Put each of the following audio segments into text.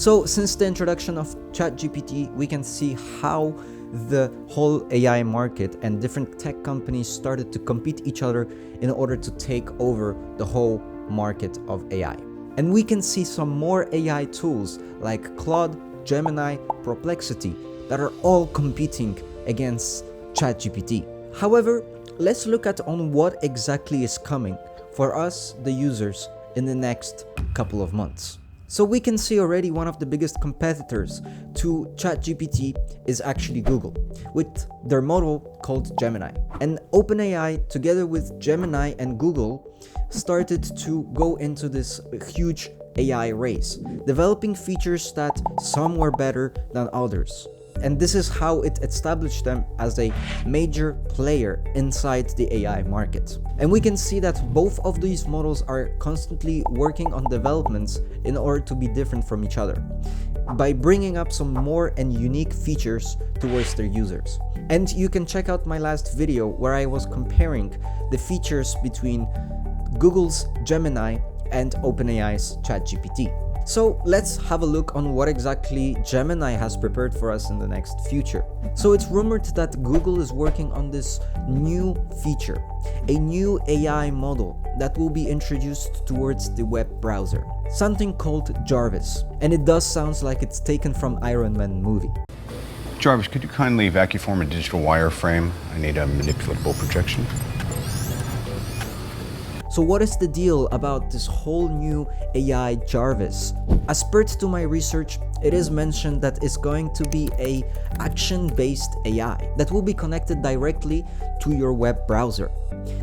So since the introduction of ChatGPT, we can see how the whole AI market and different tech companies started to compete each other in order to take over the whole market of AI. And we can see some more AI tools like Claude, Gemini, Perplexity that are all competing against ChatGPT. However, let's look at on what exactly is coming for us, the users, in the next couple of months. So we can see already one of the biggest competitors to ChatGPT is actually Google, with their model called Gemini. And OpenAI, together with Gemini and Google, started to go into this huge AI race, developing features that some were better than others. And this is how it established them as a major player inside the AI market. And we can see that both of these models are constantly working on developments in order to be different from each other, by bringing up some more and unique features towards their users. And you can check out my last video where I was comparing the features between Google's Gemini and OpenAI's ChatGPT. So let's have a look on what exactly Gemini has prepared for us in the next future. So it's rumored that Google is working on this new feature, a new AI model that will be introduced towards the web browser, something called Jarvis. And it does sound like it's taken from Iron Man movie. Jarvis, could you kindly vacuform a digital wireframe? I need a manipulable projection. So what is the deal about this whole new AI Jarvis? As per to my research, it is mentioned that it's going to be a action-based AI that will be connected directly to your web browser,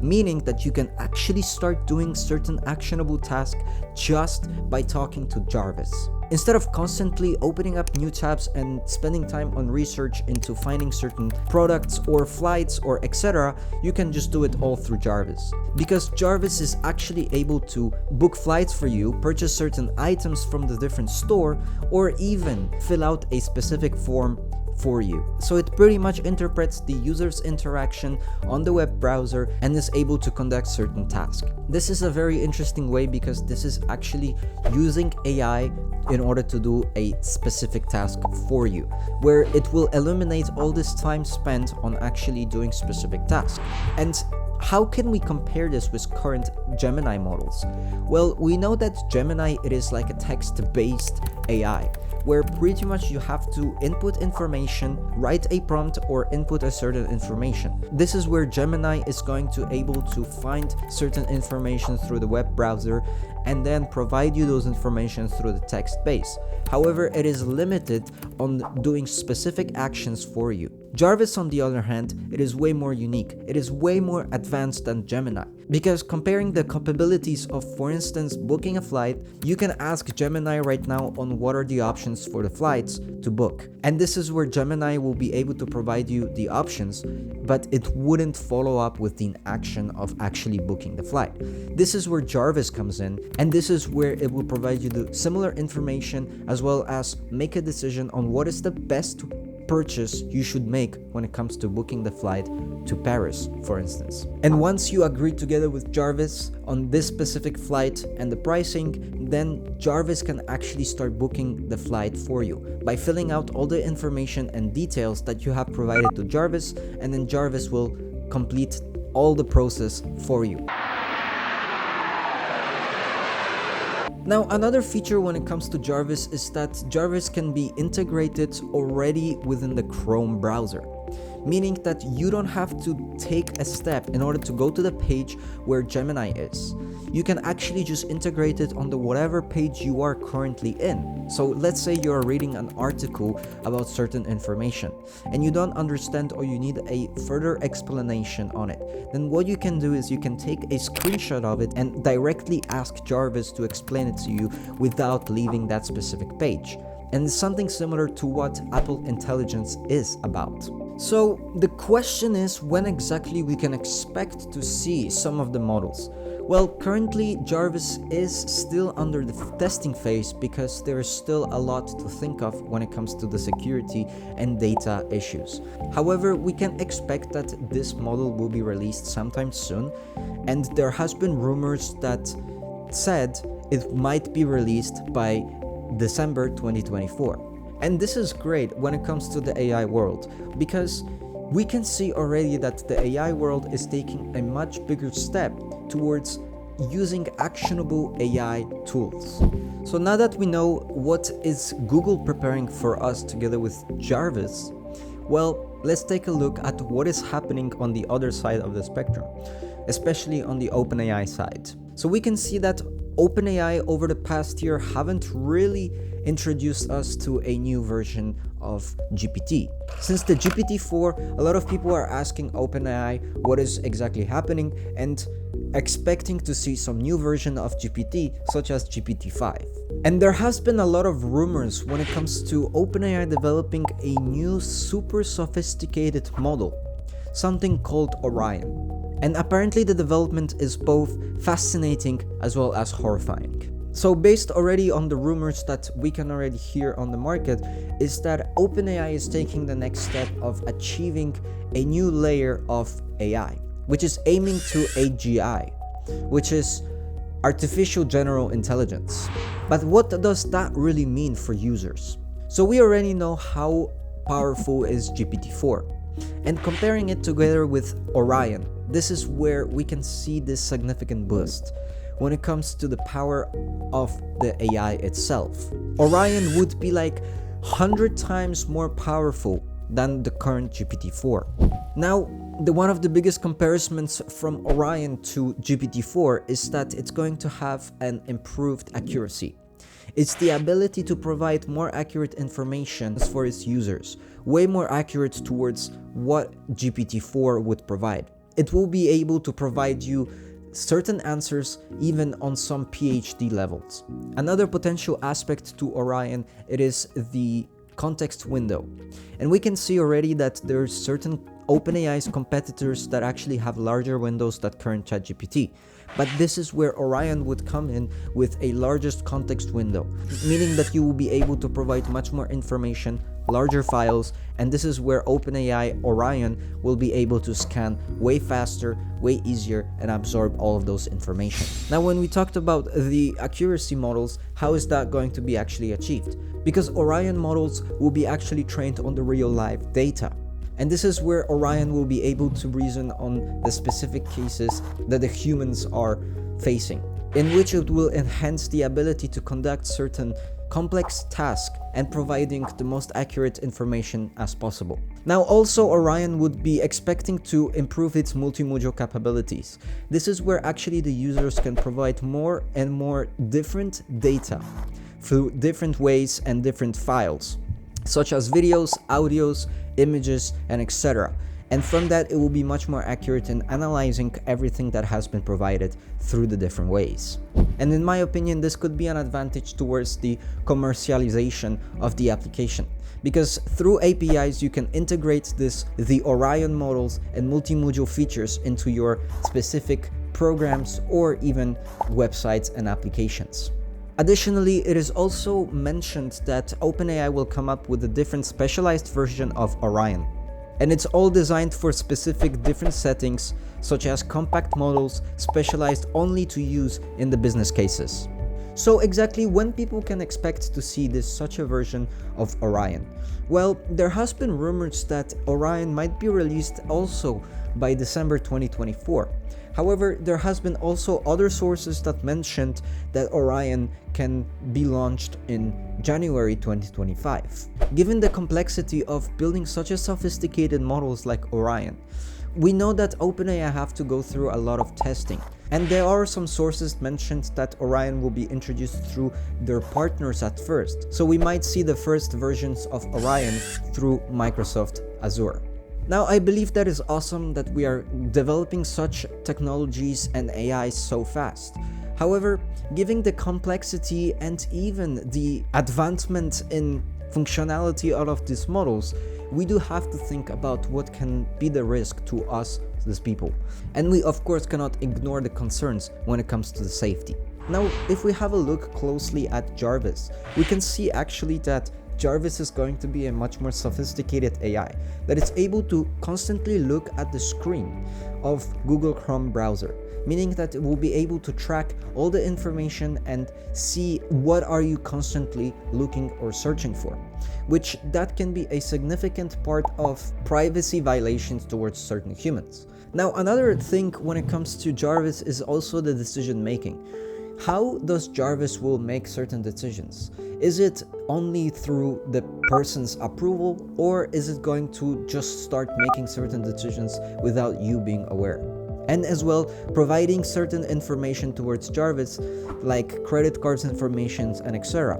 meaning that you can actually start doing certain actionable tasks just by talking to Jarvis. Instead of constantly opening up new tabs and spending time on research into finding certain products or flights or etc., you can just do it all through Jarvis. Because Jarvis is actually able to book flights for you, purchase certain items from the different store, or even fill out a specific form for you. So it pretty much interprets the user's interaction on the web browser and is able to conduct certain tasks. This is a very interesting way because this is actually using AI in order to do a specific task for you, where it will eliminate all this time spent on actually doing specific tasks. And how can we compare this with current Gemini models? Well, we know that Gemini, it is like a text-based AI, where pretty much you have to input information, write a prompt, or input a certain information. This is where Gemini is going to able to find certain information through the web browser and then provide you those information through the text base. However, it is limited on doing specific actions for you. Jarvis, on the other hand, it is way more unique. It is way more advanced than Gemini. Because comparing the capabilities of, for instance, booking a flight, you can ask Gemini right now on what are the options for the flights to book. And this is where Gemini will be able to provide you the options, but it wouldn't follow up with the action of actually booking the flight. This is where Jarvis comes in, and this is where it will provide you the similar information as well as make a decision on what is the best purchase you should make when it comes to booking the flight to Paris, for instance. And once you agree together with Jarvis on this specific flight and the pricing, then Jarvis can actually start booking the flight for you by filling out all the information and details that you have provided to Jarvis, and then Jarvis will complete all the process for you. Now, another feature when it comes to Jarvis is that Jarvis can be integrated already within the Chrome browser, meaning that you don't have to take a step in order to go to the page where Gemini is. You can actually just integrate it on the whatever page you are currently in. So let's say you're reading an article about certain information and you don't understand or you need a further explanation on it. Then what you can do is you can take a screenshot of it and directly ask Jarvis to explain it to you without leaving that specific page. And it's something similar to what Apple Intelligence is about. So the question is when exactly we can expect to see some of the models. Well, currently Jarvis is still under the testing phase because there is still a lot to think of when it comes to the security and data issues. However, we can expect that this model will be released sometime soon, and there has been rumors that said it might be released by December 2024. And this is great when it comes to the AI world, because we can see already that the AI world is taking a much bigger step towards using actionable AI tools. So now that we know what is Google preparing for us together with Jarvis, well, let's take a look at what is happening on the other side of the spectrum, especially on the OpenAI side. So we can see that OpenAI over the past year haven't really introduced us to a new version of GPT. Since the GPT-4, a lot of people are asking OpenAI what is exactly happening and expecting to see some new version of GPT, such as GPT-5. And there has been a lot of rumors when it comes to OpenAI developing a new super sophisticated model, something called Orion. And apparently the development is both fascinating as well as horrifying. So based already on the rumors that we can already hear on the market, is that OpenAI is taking the next step of achieving a new layer of AI, which is aiming to AGI, which is artificial general intelligence. But what does that really mean for users? So we already know how powerful is GPT-4, and comparing it together with Orion, this is where we can see this significant boost when it comes to the power of the AI itself. Orion would be like 100 times more powerful than the current GPT-4. Now, one of the biggest comparisons from Orion to GPT-4 is that it's going to have an improved accuracy. It's the ability to provide more accurate information for its users, way more accurate towards what GPT-4 would provide. It will be able to provide you certain answers even on some PhD levels. Another potential aspect to Orion, it is the context window. And we can see already that there's certain OpenAI's competitors that actually have larger windows than current ChatGPT. But this is where Orion would come in with a largest context window, meaning that you will be able to provide much more information, larger files, and this is where OpenAI Orion will be able to scan way faster, way easier, and absorb all of those information. Now, when we talked about the accuracy models, how is that going to be actually achieved? Because Orion models will be actually trained on the real live data. And this is where Orion will be able to reason on the specific cases that the humans are facing, in which it will enhance the ability to conduct certain complex tasks and providing the most accurate information as possible. Now also Orion would be expecting to improve its multimodal capabilities. This is where actually the users can provide more and more different data through different ways and different files, such as videos, audios, images, and etc. And from that, it will be much more accurate in analyzing everything that has been provided through the different ways. And in my opinion, this could be an advantage towards the commercialization of the application, because through APIs, you can integrate the Orion models and multimodal features into your specific programs or even websites and applications. Additionally, it is also mentioned that OpenAI will come up with a different specialized version of Orion. And it's all designed for specific different settings, such as compact models specialized only to use in the business cases. So exactly when people can expect to see such a version of Orion? Well, there has been rumors that Orion might be released also by December 2024. However, there has been also other sources that mentioned that Orion can be launched in January 2025. Given the complexity of building such a sophisticated models like Orion, we know that OpenAI have to go through a lot of testing. And there are some sources mentioned that Orion will be introduced through their partners at first. So we might see the first versions of Orion through Microsoft Azure. Now, I believe that is awesome that we are developing such technologies and AI so fast. However, given the complexity and even the advancement in functionality out of these models, we do have to think about what can be the risk to us as people. And we of course cannot ignore the concerns when it comes to the safety. Now, if we have a look closely at Jarvis, we can see actually that Jarvis is going to be a much more sophisticated AI that is able to constantly look at the screen of Google Chrome browser, meaning that it will be able to track all the information and see what are you constantly looking or searching for, which that can be a significant part of privacy violations towards certain humans. Now, another thing when it comes to Jarvis is also the decision making. How does Jarvis will make certain decisions? Is it only through the person's approval, or is it going to just start making certain decisions without you being aware? And as well, providing certain information towards Jarvis, like credit cards information and etc.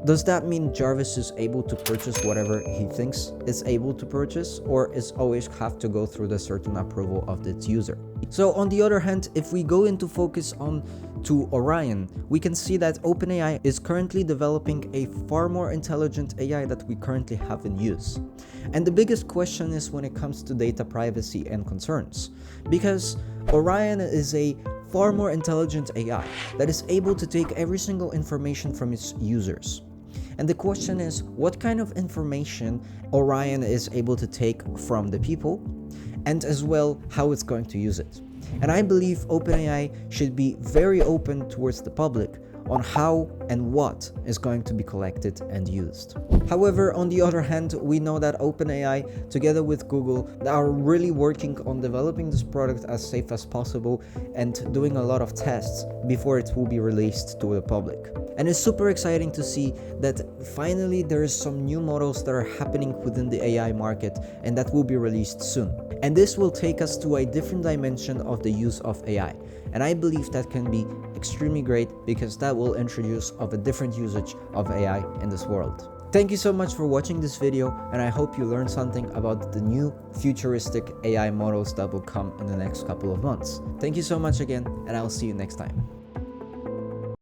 Does that mean Jarvis is able to purchase whatever he thinks is able to purchase, or is always have to go through the certain approval of its user? So on the other hand, if we go into focus on to Orion, we can see that OpenAI is currently developing a far more intelligent AI that we currently have in use. And the biggest question is when it comes to data privacy and concerns, because Orion is a far more intelligent AI that is able to take every single information from its users. And the question is, what kind of information Orion is able to take from the people, and as well how it's going to use it. And I believe OpenAI should be very open towards the public on how and what is going to be collected and used. However, on the other hand, we know that OpenAI, together with Google, are really working on developing this product as safe as possible and doing a lot of tests before it will be released to the public. And it's super exciting to see that finally there is some new models that are happening within the AI market and that will be released soon. And this will take us to a different dimension of the use of AI. And I believe that can be extremely great because that will introduce of a different usage of AI in this world. Thank you so much for watching this video, and I hope you learned something about the new futuristic AI models that will come in the next couple of months. Thank you so much again, and I'll see you next time.